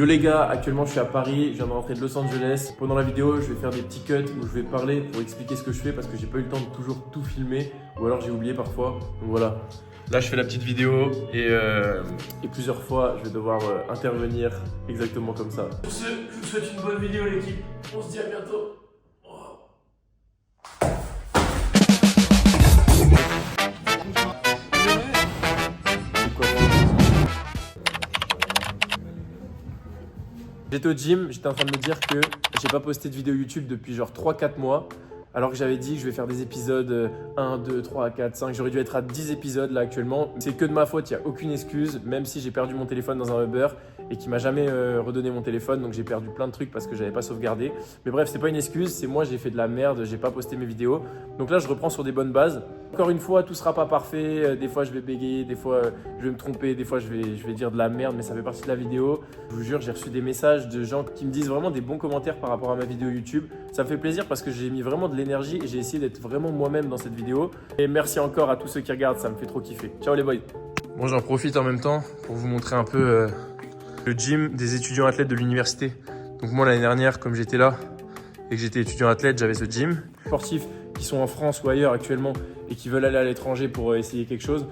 Yo les gars, actuellement je suis à Paris, je viens de rentrer de Los Angeles. Pendant la vidéo, je vais faire des petits cuts où je vais parler pour expliquer ce que je fais parce que j'ai pas eu le temps de toujours tout filmer ou alors j'ai oublié parfois. Donc voilà. Là je fais la petite vidéo et plusieurs fois je vais devoir intervenir exactement comme ça. Sur ce, je vous souhaite une bonne vidéo l'équipe. On se dit à bientôt. J'étais au gym, j'étais en train de me dire que j'ai pas posté de vidéo YouTube depuis genre 3-4 mois. Alors que j'avais dit que je vais faire des épisodes 1, 2, 3, 4, 5. J'aurais dû être à 10 épisodes là actuellement. C'est que de ma faute, il n'y a aucune excuse. Même si j'ai perdu mon téléphone dans un Uber et qu'il m'a jamais redonné mon téléphone. Donc j'ai perdu plein de trucs parce que j'avais pas sauvegardé. Mais bref, c'est pas une excuse, c'est moi j'ai fait de la merde, j'ai pas posté mes vidéos. Donc là je reprends sur des bonnes bases. Encore une fois, tout sera pas parfait. Des fois je vais bégayer, des fois je vais me tromper, des fois je vais dire de la merde, mais ça fait partie de la vidéo. Je vous jure, j'ai reçu des messages de gens qui me disent vraiment des bons commentaires par rapport à ma vidéo YouTube. Ça me fait plaisir parce que j'ai mis vraiment de l'énergie et j'ai essayé d'être vraiment moi-même dans cette vidéo. Et merci encore à tous ceux qui regardent, ça me fait trop kiffer. Ciao les boys. Bon, j'en profite en même temps pour vous montrer un peu le gym des étudiants athlètes de l'université. Donc moi l'année dernière, comme j'étais là et que j'étais étudiant athlète, j'avais ce gym. Sportifs qui sont en France ou ailleurs actuellement et qui veulent aller à l'étranger pour essayer quelque chose.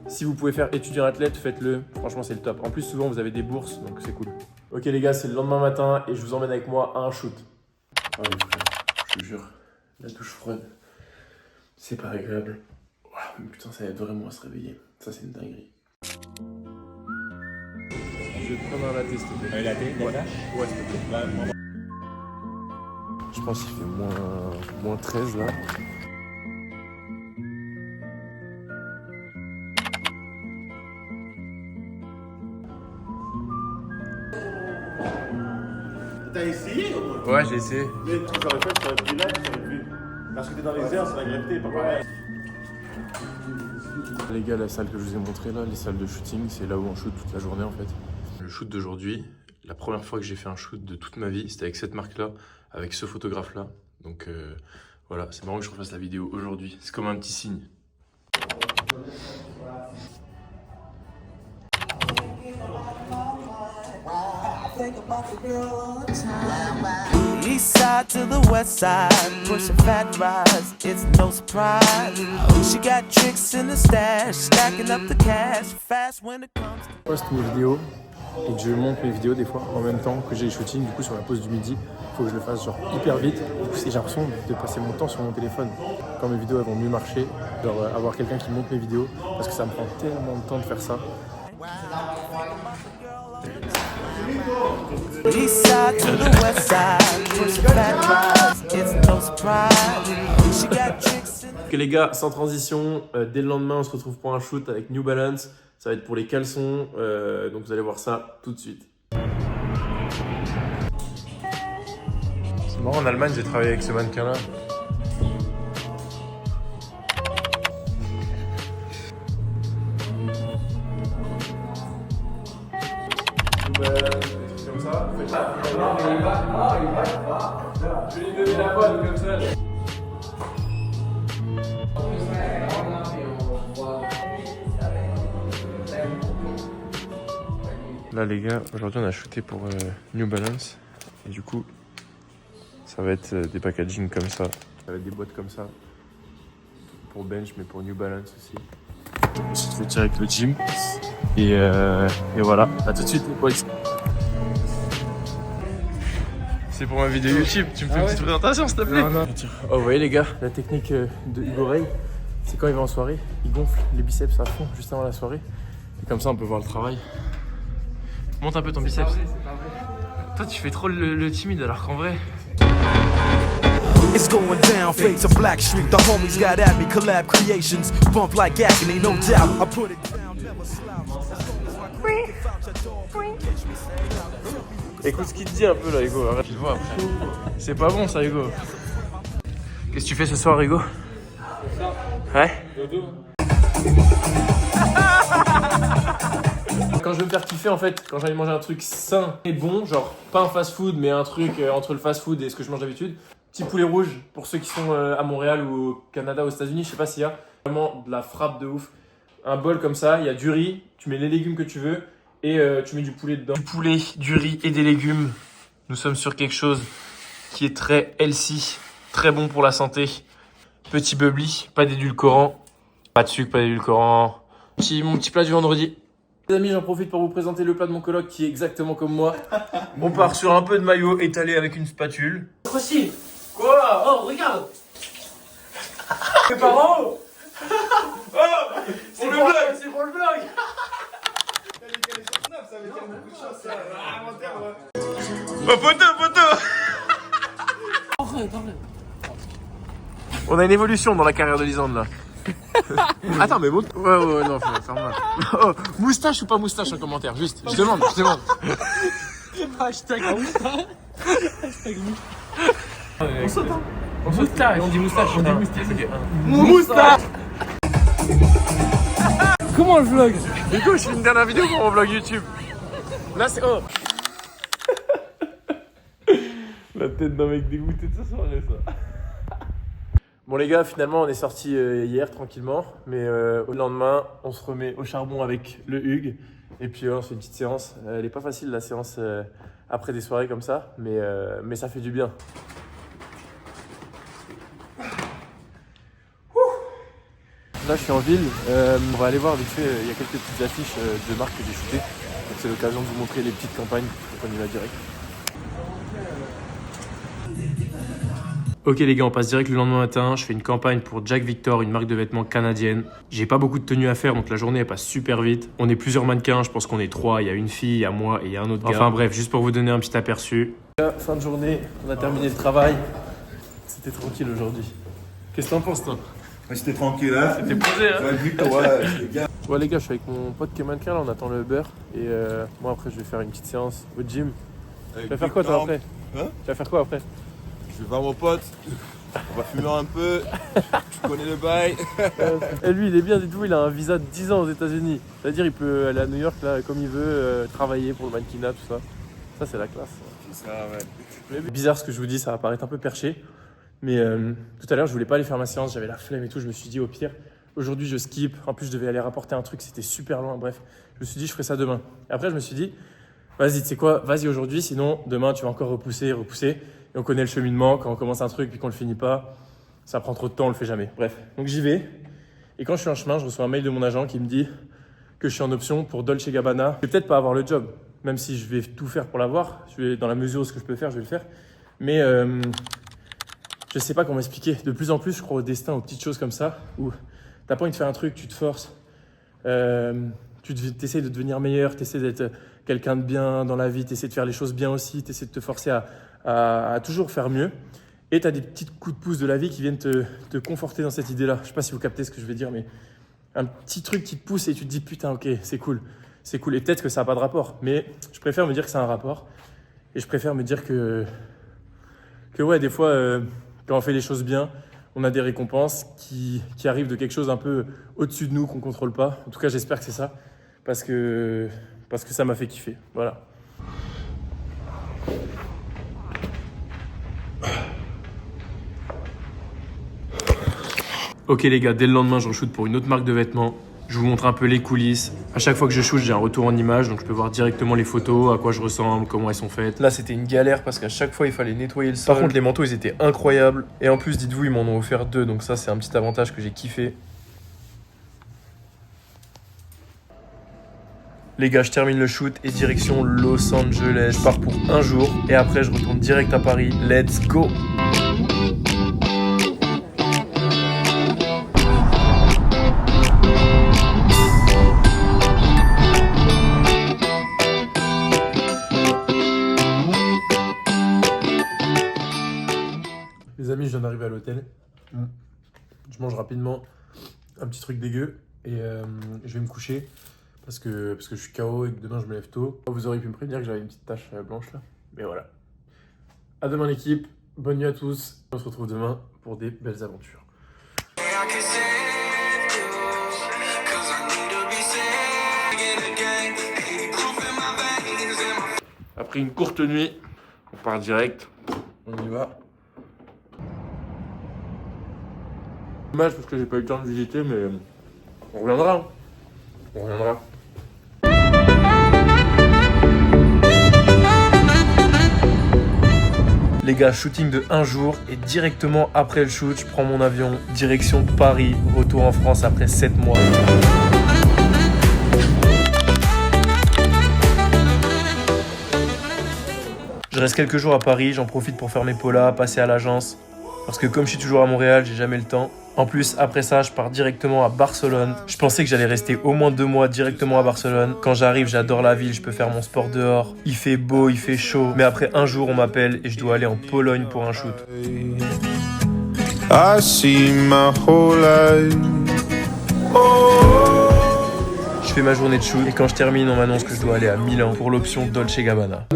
Si vous pouvez faire étudiant athlète, faites-le. Franchement, c'est le top. En plus, souvent, vous avez des bourses, donc c'est cool. Ok les gars, c'est le lendemain matin et je vous emmène avec moi à un shoot. Ah oui frère, je te jure, la douche froide, c'est pas agréable. Wow, mais putain, ça aide vraiment à se réveiller. Ça, c'est une dinguerie. Je vais te prendre un latte, s'il te plaît. Un latte, Ouais, s'il te plaît. Je pense qu'il fait moins 13 là. T'as essayé au moins? Ouais, j'ai essayé. Mais tu l'aurais fait, tu aurais pris là, tu aurais pu. Parce que t'es dans les airs, c'est la gravité, pas pareil. Les gars, la salle que je vous ai montré là, les salles de shooting, c'est là où on shoot toute la journée en fait. Le shoot d'aujourd'hui, la première fois que j'ai fait un shoot de toute ma vie, c'était avec cette marque là, avec ce photographe là. Donc voilà, c'est marrant que je refasse la vidéo aujourd'hui. C'est comme un petit signe. East side to the west side, pushing fat rides, it's no surprise. She got tricks in the stash, stacking up the cash, fast when it comes to... Je poste mes vidéos et que je monte mes vidéos des fois en même temps que j'ai les shootings. Du coup, sur la pause du midi, il faut que je le fasse genre hyper vite. Du coup, j'ai l'impression de passer mon temps sur mon téléphone. Quand mes vidéos elles vont mieux marcher, genre avoir quelqu'un qui monte mes vidéos parce que ça me prend tellement de temps de faire ça. East side to the west side, pushing fat rides, it's no surprise. She got tricks in the... Ok les gars, sans transition, dès le lendemain on se retrouve pour un shoot avec New Balance. Ça va être pour les caleçons, donc vous allez voir ça tout de suite. C'est marrant, en Allemagne j'ai travaillé avec ce mannequin là. Comme ça, vous faites ça. Je vais lui donner la bonne comme ça. Là les gars, aujourd'hui on a shooté pour New Balance et du coup ça va être des packaging comme ça. Ça va être des boîtes comme ça pour bench mais pour New Balance aussi. Je vais tirer avec le gym et voilà, à tout de suite les boys. C'est pour ma vidéo YouTube, tu me fais une petite présentation s'il te plaît? Non. Oh vous voyez les gars, la technique de Hugo Ray, c'est quand il va en soirée, il gonfle les biceps à fond juste avant la soirée et comme ça on peut voir le travail. Monte un peu ton biceps. Toi tu fais trop le timide alors qu'en vrai... It's going down, fade to Black Street. The homies got at me, collab creations, bump like agony, no doubt. I put it down, never slouch. Écoute ce qu'il te dit un peu là Hugo, arrête, tu le vois après. C'est pas bon ça Hugo. Qu'est-ce que tu fais ce soir Hugo? Ouais. Quand je veux me faire kiffer en fait, quand j'ai envie de manger un truc sain et bon, genre pas un fast food mais un truc entre le fast food et ce que je mange d'habitude. Petit poulet rouge pour ceux qui sont à Montréal ou au Canada, aux États-Unis, je sais pas s'il y a vraiment de la frappe de ouf. Un bol comme ça, il y a du riz, tu mets les légumes que tu veux et tu mets du poulet dedans. Du poulet, du riz et des légumes. Nous sommes sur quelque chose qui est très healthy, très bon pour la santé. Petit bubbly, pas d'édulcorant, pas de sucre, pas d'édulcorant. Mon petit plat du vendredi. Les amis, j'en profite pour vous présenter le plat de mon coloc qui est exactement comme moi. On part sur un peu de maillot étalé avec une spatule. Aussi. Quoi? Oh, regarde. Mes parents. Oh, c'est pour le vlog. C'est pour le vlog. Photo. Arrête. On a une évolution dans la carrière de Lisande là. Attends, mais bon. Ouais, non, ferme-la. Oh, moustache ou pas moustache en commentaire, juste. Je demande. Hashtag moustache. On saute, hein. Moustache. On dit moustache. Okay. Moustache. Comment le vlog? Du coup, je fais une dernière vidéo pour mon vlog YouTube. Là, c'est. Oh. La tête d'un mec dégoûté de ce soirée, ça. Bon les gars, finalement on est sortis hier tranquillement, mais au lendemain on se remet au charbon avec le Hugues et puis on se fait une petite séance. Elle est pas facile la séance après des soirées comme ça, mais ça fait du bien. Là je suis en ville, on va aller voir vite fait, il y a quelques petites affiches de marques que j'ai shootées, donc c'est l'occasion de vous montrer les petites campagnes, donc on y va direct. Ok les gars, on passe direct le lendemain matin. Je fais une campagne pour Jack Victor, une marque de vêtements canadienne. J'ai pas beaucoup de tenues à faire, donc la journée elle passe super vite. On est plusieurs mannequins, je pense qu'on est 3. Il y a une fille, il y a moi et il y a un autre gars. Enfin bref, juste pour vous donner un petit aperçu. Fin de journée, on a terminé le travail. C'était tranquille aujourd'hui. Qu'est-ce que t'en penses toi? C'était tranquille, hein. C'était posé, hein. Ouais, vu que, ouais, les gars. Ouais les gars, je suis avec mon pote qui est mannequin, là on attend le beurre. Et moi après je vais faire une petite séance au gym. Tu vas faire quoi toi après? Hein? Tu vas faire quoi après? Je vais voir mon pote. On va fumer un peu. Tu connais le bail. Et lui il est bien, dites-vous, il a un visa de 10 ans aux États-Unis. C'est-à-dire il peut aller à New York là comme il veut, travailler pour le mannequinat, tout ça. Ça c'est la classe. C'est ça, ouais. Bizarre ce que je vous dis, ça va paraître un peu perché. Mais tout à l'heure je voulais pas aller faire ma séance, j'avais la flemme et tout. Je me suis dit au pire, aujourd'hui je skip. En plus je devais aller rapporter un truc, c'était super loin. Bref, je me suis dit je ferai ça demain. Et après je me suis dit, vas-y, tu sais quoi, vas-y aujourd'hui, sinon demain tu vas encore repousser. Et on connaît le cheminement, quand on commence un truc puis qu'on le finit pas, ça prend trop de temps, on le fait jamais. Bref, donc j'y vais. Et quand je suis en chemin, je reçois un mail de mon agent qui me dit que je suis en option pour Dolce & Gabbana. Je vais peut-être pas avoir le job, même si je vais tout faire pour l'avoir. Je vais, dans la mesure où ce que je peux faire, je vais le faire. Mais je sais pas comment expliquer. De plus en plus, je crois au destin, aux petites choses comme ça, où t'as pas envie de faire un truc, tu te forces. Tu essaies de devenir meilleur, tu essaies d'être quelqu'un de bien dans la vie, tu essaies de faire les choses bien aussi, tu essaies de te forcer à toujours faire mieux. Et tu as des petits coups de pouce de la vie qui viennent te conforter dans cette idée-là. Je sais pas si vous captez ce que je veux dire, mais un petit truc qui te pousse et tu te dis putain, ok, c'est cool. Et peut-être que ça n'a pas de rapport, mais je préfère me dire que ça a un rapport. Et je préfère me dire que ouais, des fois, quand on fait les choses bien, on a des récompenses qui arrivent de quelque chose un peu au-dessus de nous qu'on ne contrôle pas. En tout cas, j'espère que c'est ça, parce que ça m'a fait kiffer. Voilà. Ok les gars, dès le lendemain, je re-shoot pour une autre marque de vêtements. Je vous montre un peu les coulisses. À chaque fois que je shoot, j'ai un retour en image, donc je peux voir directement les photos, à quoi je ressemble, comment elles sont faites. Là, c'était une galère parce qu'à chaque fois, il fallait nettoyer le sol. Par contre, les manteaux, ils étaient incroyables. Et en plus, dites-vous, ils m'en ont offert 2, donc ça, c'est un petit avantage que j'ai kiffé. Les gars, je termine le shoot et direction Los Angeles. Je pars pour un jour et après, je retourne direct à Paris. Let's go! Les amis, je viens d'arriver à l'hôtel. Je mange rapidement un petit truc dégueu et je vais me coucher parce que je suis KO et que demain je me lève tôt. Vous auriez pu me prévenir que j'avais une petite tache blanche là. Mais voilà. À demain l'équipe. Bonne nuit à tous. On se retrouve demain pour des belles aventures. Après une courte nuit, on part direct. On y va. Dommage parce que j'ai pas eu le temps de visiter, mais on reviendra. On reviendra. Les gars, shooting de 1 jour et directement après le shoot, je prends mon avion, direction Paris, retour en France après 7 mois. Je reste quelques jours à Paris, j'en profite pour faire mes polas, passer à l'agence. Parce que comme je suis toujours à Montréal, j'ai jamais le temps. En plus, après ça, je pars directement à Barcelone. Je pensais que j'allais rester au moins 2 mois directement à Barcelone. Quand j'arrive, j'adore la ville, je peux faire mon sport dehors. Il fait beau, il fait chaud. Mais après 1 jour, on m'appelle et je dois aller en Pologne pour un shoot. I see my whole life. Je fais ma journée de shoot et quand je termine, on m'annonce que je dois aller à Milan pour l'option Dolce Gabbana.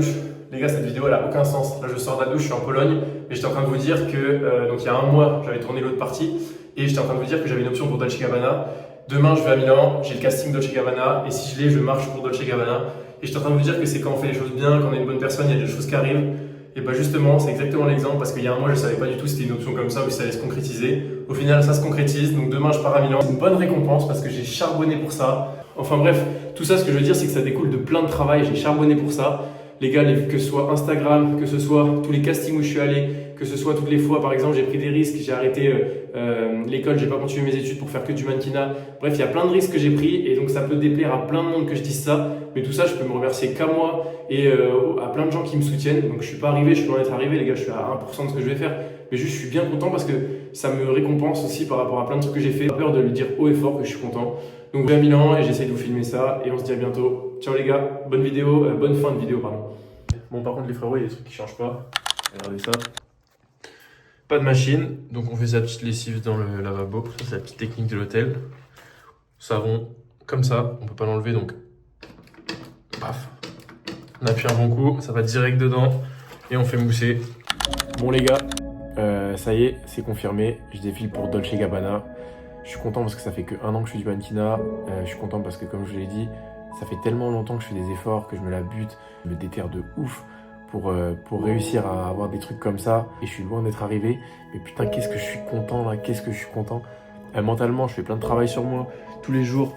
Les gars, cette vidéo elle a aucun sens. Là, je sors de la douche, je suis en Pologne et j'étais en train de vous dire que donc il y a 1 mois, j'avais tourné l'autre partie et j'étais en train de vous dire que j'avais une option pour Dolce Gabbana. Demain, je vais à Milan, j'ai le casting Dolce Gabbana et si je l'ai, je marche pour Dolce Gabbana. Et j'étais en train de vous dire que c'est quand on fait les choses bien, quand on est une bonne personne, il y a des choses qui arrivent. Et bah justement, c'est exactement l'exemple parce qu'il y a 1 mois, je savais pas du tout si c'était une option comme ça ou si ça allait se concrétiser. Au final, ça se concrétise. Donc demain, je pars à Milan. C'est une bonne récompense parce que j'ai charbonné pour ça. Enfin bref, tout ça, ce que je veux dire, c'est que ça découle de plein de travail. J'ai charbonné pour ça. Les gars, que ce soit Instagram, que ce soit tous les castings où je suis allé, que ce soit toutes les fois, par exemple, j'ai pris des risques, j'ai arrêté l'école, j'ai pas continué mes études pour faire que du mannequinat. Bref, il y a plein de risques que j'ai pris et donc ça peut déplaire à plein de monde que je dise ça. Mais tout ça, je peux me remercier qu'à moi et à plein de gens qui me soutiennent. Donc je suis pas arrivé, je suis loin d'être arrivé, les gars, je suis à 1% de ce que je vais faire. Mais juste, je suis bien content parce que ça me récompense aussi par rapport à plein de trucs que j'ai fait. J'ai peur de le dire haut et fort que je suis content. Donc je vais à Milan et j'essaye de vous filmer ça et on se dit à bientôt. Ciao les gars, bonne vidéo, bonne fin de vidéo pardon. Bon par contre les frérots, il y a des trucs qui changent pas. Regardez ça. Pas de machine, donc on fait sa petite lessive dans le lavabo. Ça c'est la petite technique de l'hôtel. Savon, comme ça, on peut pas l'enlever donc paf. On appuie un bon coup, ça va direct dedans et on fait mousser. Bon les gars, ça y est, c'est confirmé, je défile pour Dolce Gabbana. Je suis content parce que ça fait que 1 an que je fais du mannequinat. Je suis content parce que comme je vous l'ai dit, ça fait tellement longtemps que je fais des efforts, que je me la bute, je me déterre de ouf pour réussir à avoir des trucs comme ça. Et je suis loin d'être arrivé. Mais putain, qu'est-ce que je suis content là, qu'est-ce que je suis content. Mentalement, je fais plein de travail sur moi. Tous les jours,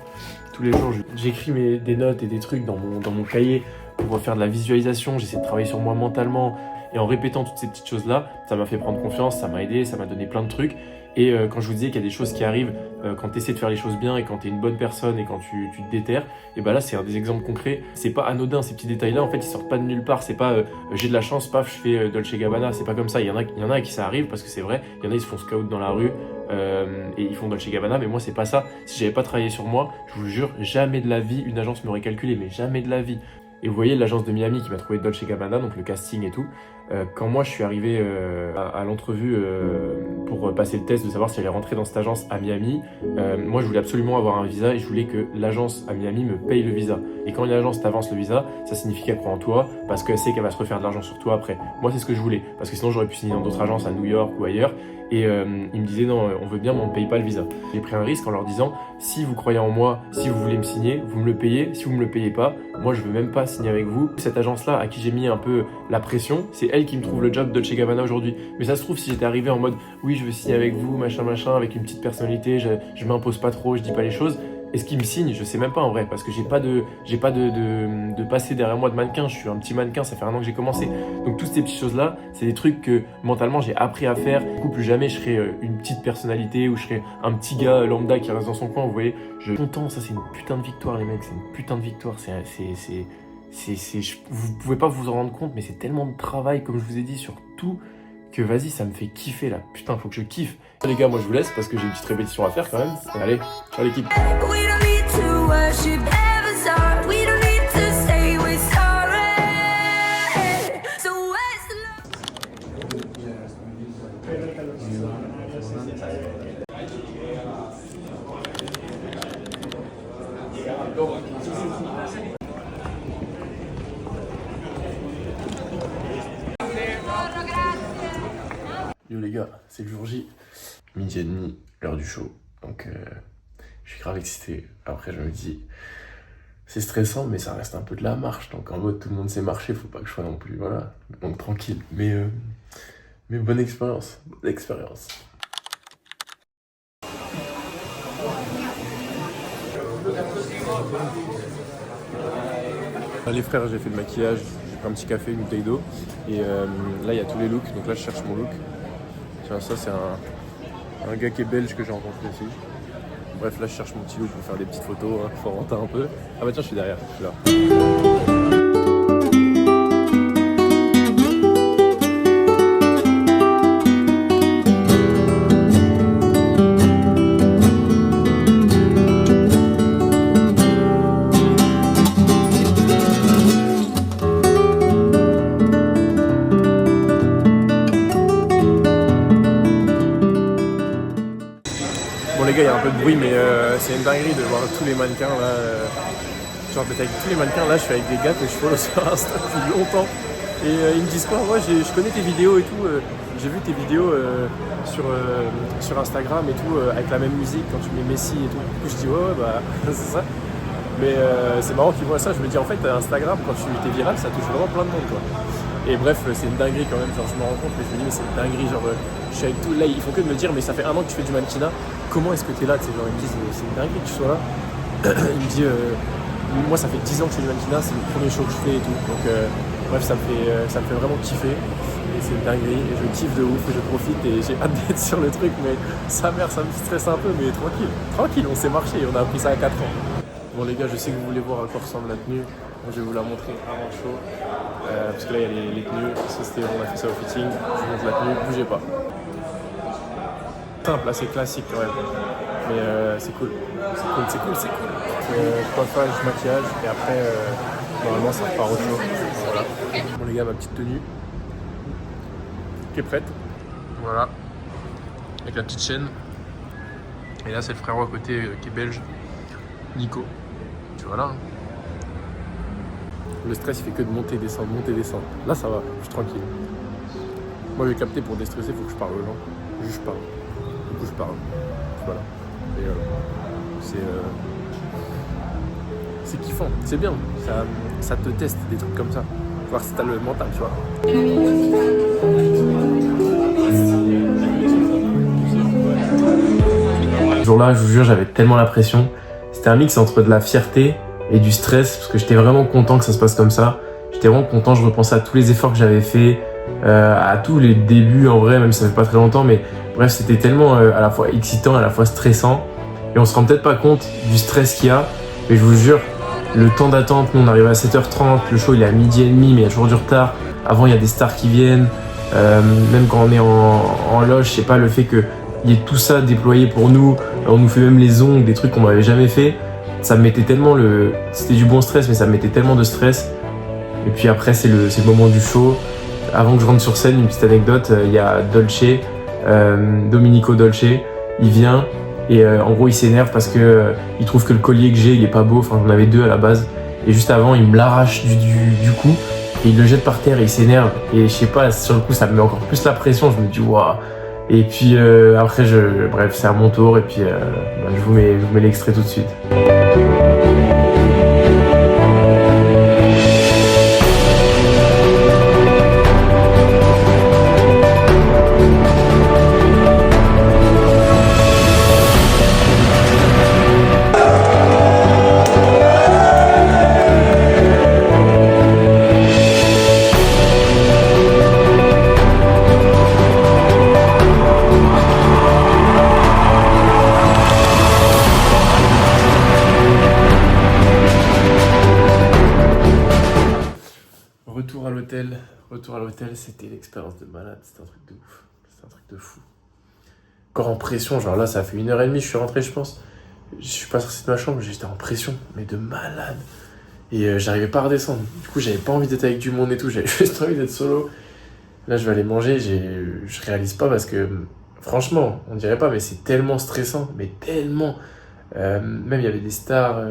j'écris des notes et des trucs dans mon cahier pour faire de la visualisation. J'essaie de travailler sur moi mentalement. Et en répétant toutes ces petites choses-là, ça m'a fait prendre confiance, ça m'a aidé, ça m'a donné plein de trucs. Et quand je vous disais qu'il y a des choses qui arrivent quand tu essaies de faire les choses bien et quand tu es une bonne personne et quand tu te déterres, et bah là c'est un des exemples concrets. C'est pas anodin ces petits détails-là, en fait ils sortent pas de nulle part. C'est pas j'ai de la chance, paf, je fais Dolce Gabbana. C'est pas comme ça. Il y en a à qui ça arrive parce que c'est vrai. Il y en a ils se font scout dans la rue et ils font Dolce Gabbana, mais moi c'est pas ça. Si j'avais pas travaillé sur moi, je vous jure, jamais de la vie une agence m'aurait calculé, mais jamais de la vie. Et vous voyez l'agence de Miami qui m'a trouvé Dolce Gabbana, donc le casting et tout. Quand moi je suis arrivé à l'entrevue pour passer le test de savoir si j'allais rentrer dans cette agence à Miami, moi je voulais absolument avoir un visa et je voulais que l'agence à Miami me paye le visa. Et quand une agence t'avance le visa, ça signifie qu'elle croit en toi parce qu'elle sait qu'elle va se refaire de l'argent sur toi après. Moi c'est ce que je voulais, parce que sinon j'aurais pu signer dans d'autres agences à New York ou ailleurs. Et ils me disaient non, on veut bien mais on ne paye pas le visa. J'ai pris un risque en leur disant si vous croyez en moi, si vous voulez me signer, vous me le payez. Si vous me le payez pas, moi je veux même pas signer avec vous. Cette agence là à qui j'ai mis un peu la pression, c'est elle qui me trouve le job Dolce Gabbana aujourd'hui. Mais ça se trouve si j'étais arrivé en mode oui je veux signer avec vous, machin avec une petite personnalité, je m'impose pas trop, je dis pas les choses. Est-ce qu'il me signe? Je sais même pas en vrai, parce que j'ai pas de passé derrière moi de mannequin. Je suis un petit mannequin, ça fait 1 an que j'ai commencé. Donc toutes ces petites choses-là, c'est des trucs que mentalement j'ai appris à faire. Du coup, plus jamais je serai une petite personnalité ou je serai un petit gars lambda qui reste dans son coin. Vous voyez, je suis content. Ça, c'est une putain de victoire, les mecs. C'est une putain de victoire. Vous pouvez pas vous en rendre compte, mais c'est tellement de travail, comme je vous ai dit, sur tout. Que vas-y, ça me fait kiffer là. Putain, faut que je kiffe. Les gars, moi je vous laisse parce que j'ai une petite répétition à faire quand même. Allez, ciao l'équipe. Yo les gars, c'est le jour J. 12h30, l'heure du show. Donc je suis grave excité. Après je me dis, c'est stressant mais ça reste un peu de la marche. Donc en mode tout le monde sait marcher, faut pas que je sois non plus, voilà. Donc tranquille. Mais bonne expérience. Bonne expérience. Les frères, j'ai fait le maquillage. pris un petit café, une bouteille d'eau. Et là, il y a tous les looks. Donc là, je cherche mon look. Tiens, ça, c'est un gars qui est belge que j'ai rencontré aussi. Bref, là, je cherche mon petit look pour faire des petites photos. Hein, faut rentrer un peu. Ah bah tiens, je suis derrière. Je suis là. Bon les gars, il y a un peu de bruit, mais c'est une dinguerie de voir tous les mannequins là. Genre d'être avec tous les mannequins là, je suis avec des gars que je follow sur Insta depuis longtemps. Et ils me disent quoi, moi je connais tes vidéos et tout, j'ai vu tes vidéos sur Instagram et tout, avec la même musique quand tu mets Messi et tout. Du coup je dis ouais bah c'est ça. Mais c'est marrant qu'ils voient ça, je me dis en fait Instagram quand tu es viral ça touche vraiment plein de monde quoi. Et bref, c'est une dinguerie quand même, genre je me rends compte, mais je me dis mais c'est une dinguerie, genre je suis avec tout, là ils font que de me dire mais ça fait 1 an que tu fais du mannequinat, comment est-ce que tu es là, tu sais, genre ils me disent c'est une dinguerie que tu sois là. Il me dit moi ça fait 10 ans que je fais du mannequinat, c'est le premier show que je fais et tout, donc bref ça me fait vraiment kiffer, et c'est une dinguerie, et je kiffe de ouf, et je profite, et j'ai hâte d'être sur le truc, mais sa mère ça me stresse un peu, mais tranquille, on s'est marché, on a appris ça à 4 ans. Bon les gars, je sais que vous voulez voir à quoi ressemble la tenue, moi, je vais vous la montrer avant le show. Parce que là il y a les tenues, on a fait ça au fitting, je vous montre la tenue, bougez pas. Simple, assez classique quand même, mais c'est cool. Coiffage, maquillage, et après normalement ça repart au show. Voilà. Bon les gars, ma petite tenue qui est prête. Voilà. Avec la petite chaîne. Et là c'est le frérot à côté qui est belge, Nico. Tu vois là. Le stress il fait que de monter, descendre. Là ça va, je suis tranquille. Moi j'ai capté pour déstresser, il faut que je parle aux gens. Juste je parle. Du coup je parle. Voilà. Et c'est kiffant, c'est bien. Ça te teste des trucs comme ça. Voir si t'as le mental, tu vois. Ce jour-là, je vous jure, j'avais tellement la pression. C'était un mix entre de la fierté et du stress, parce que j'étais vraiment content que ça se passe comme ça. J'étais vraiment content, je repensais à tous les efforts que j'avais faits, à tous les débuts en vrai, même si ça fait pas très longtemps, mais bref, c'était tellement à la fois excitant, à la fois stressant, et on se rend peut-être pas compte du stress qu'il y a, mais je vous jure, le temps d'attente, nous on arrive à 7h30, le show il est à 12h30, mais il y a toujours du retard, avant il y a des stars qui viennent, même quand on est en loge, je sais pas, le fait qu'il y ait tout ça déployé pour nous, on nous fait même les ongles, des trucs qu'on n'avait jamais fait, ça me mettait tellement c'était du bon stress, mais ça me mettait tellement de stress. Et puis après c'est le moment du show. Avant que je rentre sur scène, une petite anecdote, il y a Dolce, Domenico Dolce, il vient et en gros il s'énerve parce que il trouve que le collier que j'ai il est pas beau, enfin j'en avais 2 à la base, et juste avant il me l'arrache du cou et il le jette par terre et il s'énerve, et je sais pas, sur le coup ça me met encore plus la pression, je me dis waouh. Et puis après bref c'est à mon tour, et puis je vous mets l'extrait tout de suite. Retour à l'hôtel, c'était l'expérience de malade, c'était un truc de ouf, c'était un truc de fou. Encore en pression, genre là ça fait 1h30, je suis rentré je pense. Je suis pas sorti de ma chambre, j'étais en pression, mais de malade. Et j'arrivais pas à redescendre, du coup j'avais pas envie d'être avec du monde et tout, j'avais juste envie d'être solo. Là je vais aller manger, je réalise pas parce que franchement, on dirait pas, mais c'est tellement stressant, mais tellement. Même il y avait des stars,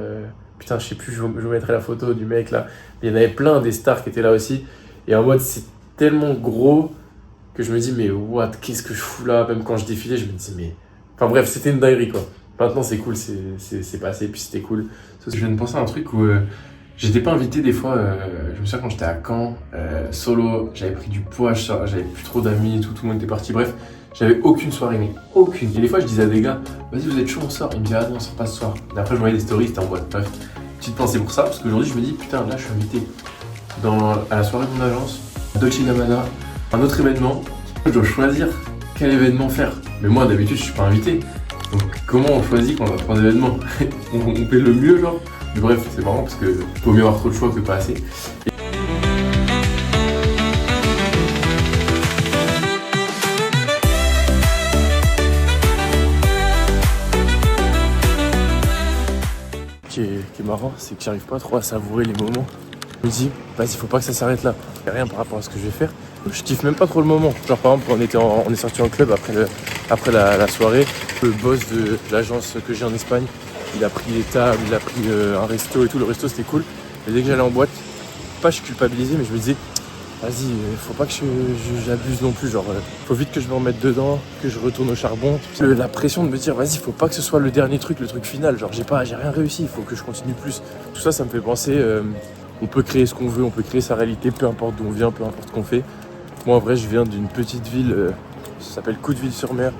putain je sais plus, je vous mettrai la photo du mec là. Il y en avait plein des stars qui étaient là aussi. Et en mode, c'est tellement gros que je me dis, mais what, qu'est-ce que je fous là? Même quand je défilais, je me dis, mais. Enfin bref, c'était une dinguerie quoi. Maintenant, c'est cool, c'est passé, puis c'était cool. Je viens de penser à un truc où j'étais pas invité des fois. Je me souviens quand j'étais à Caen, solo, j'avais pris du poids, j'avais plus trop d'amis et tout le monde était parti. Bref, j'avais aucune soirée, mais aucune. Et des fois, je disais à des gars, vas-y, vous êtes chaud, on sort. Ils me disaient, ah non, on sort pas ce soir. Et après, je voyais des stories, c'était en boîte. Bref, petite pensée pour ça, parce qu'aujourd'hui, je me dis, putain, là, je suis invité. à la soirée de mon agence, Dolce & Gabbana, un autre événement. Je dois choisir quel événement faire. Mais moi d'habitude je suis pas invité. Donc comment on choisit quand on a 3 événements? on fait le mieux genre. Mais bref, c'est marrant parce que vaut mieux avoir trop de choix que pas assez. Qui est marrant, c'est que j'arrive pas trop à savourer les moments. Je me dis, vas-y, faut pas que ça s'arrête là. Y a rien par rapport à ce que je vais faire. Je kiffe même pas trop le moment. Genre par exemple, on est sorti en club après la soirée. Le boss de l'agence que j'ai en Espagne, il a pris les tables, il a pris un resto et tout. Le resto c'était cool. Et dès que j'allais en boîte, pas je culpabilisais, mais je me disais, vas-y, faut pas que j'abuse non plus. Genre, faut vite que je me remette dedans, que je retourne au charbon. La pression de me dire, vas-y, faut pas que ce soit le dernier truc, le truc final. Genre, j'ai rien réussi, il faut que je continue plus. Tout ça, ça me fait penser, on peut créer ce qu'on veut, on peut créer sa réalité, peu importe d'où on vient, peu importe ce qu'on fait. Moi, en vrai, je viens d'une petite ville, ça s'appelle Couteville-sur-Mer.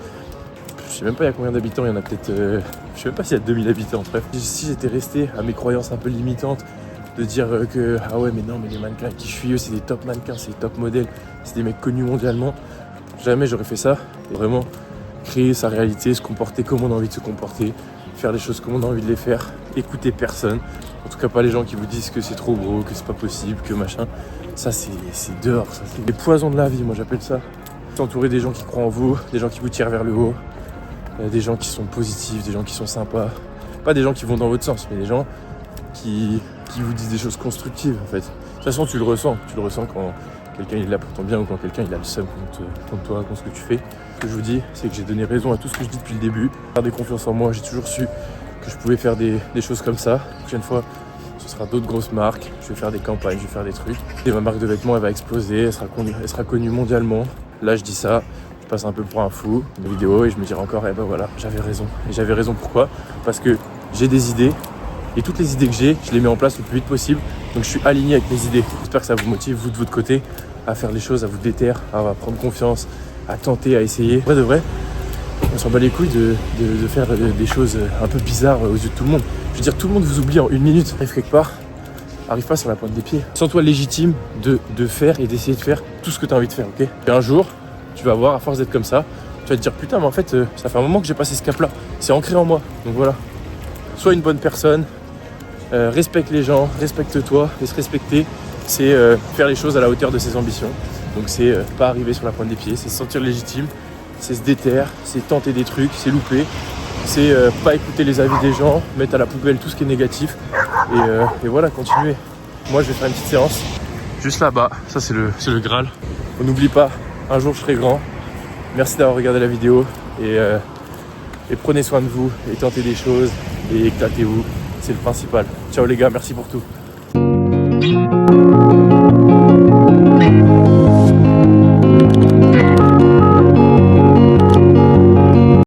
Je sais même pas il y a combien d'habitants, il y en a peut-être, je sais même pas s'il y a 2000 habitants, bref. Si j'étais resté à mes croyances un peu limitantes, de dire que ah ouais mais non mais les mannequins avec qui je suis, eux c'est des top mannequins, c'est des top modèles, c'est des mecs connus mondialement, jamais j'aurais fait ça. Et vraiment créer sa réalité, se comporter comme on a envie de se comporter, faire les choses comme on a envie de les faire, écouter personne, en tout cas pas les gens qui vous disent que c'est trop gros, que c'est pas possible, que machin. Ça c'est dehors, ça c'est les poisons de la vie, moi j'appelle ça. S'entourer des gens qui croient en vous, des gens qui vous tirent vers le haut, des gens qui sont positifs, des gens qui sont sympas, pas des gens qui vont dans votre sens, mais des gens qui vous disent des choses constructives en fait. De toute façon tu le ressens quand quelqu'un est là pour ton bien ou quand quelqu'un il a le seum contre toi, contre ce que tu fais. Ce que je vous dis, c'est que j'ai donné raison à tout ce que je dis depuis le début. Gardez confiance en moi, j'ai toujours su que je pouvais faire des choses comme ça. La prochaine fois, ce sera d'autres grosses marques, je vais faire des campagnes, je vais faire des trucs. Et ma marque de vêtements elle va exploser, elle sera connue mondialement. Là je dis ça, je passe un peu pour un fou, une vidéo et je me dirai encore, eh ben voilà, j'avais raison. Et j'avais raison pourquoi? Parce que j'ai des idées. Et toutes les idées que j'ai, je les mets en place le plus vite possible. Donc je suis aligné avec mes idées. J'espère que ça vous motive, vous de votre côté, à faire les choses, à vous déterre, à prendre confiance, à tenter, à essayer. Vrai de vrai, on s'en bat les couilles de faire des choses un peu bizarres aux yeux de tout le monde. Je veux dire, tout le monde vous oublie en 1 minute. Arrive quelque part, arrive pas sur la pointe des pieds. Sens-toi légitime de faire et d'essayer de faire tout ce que tu as envie de faire, ok? Et un jour, tu vas voir, à force d'être comme ça, tu vas te dire, putain, mais en fait, ça fait un moment que j'ai passé ce cap-là. C'est ancré en moi. Donc voilà. Sois une bonne personne. Respecte les gens, respecte-toi, et se respecter, c'est faire les choses à la hauteur de ses ambitions. Donc c'est pas arriver sur la pointe des pieds, c'est se sentir légitime, c'est se déterre, c'est tenter des trucs, c'est louper, c'est pas écouter les avis des gens, mettre à la poubelle tout ce qui est négatif et voilà, continuer. Moi je vais faire une petite séance juste là-bas, ça c'est le Graal. On n'oublie pas, un jour je serai grand. Merci d'avoir regardé la vidéo et prenez soin de vous et tentez des choses et éclatez-vous. C'est le principal. Ciao les gars, merci pour tout.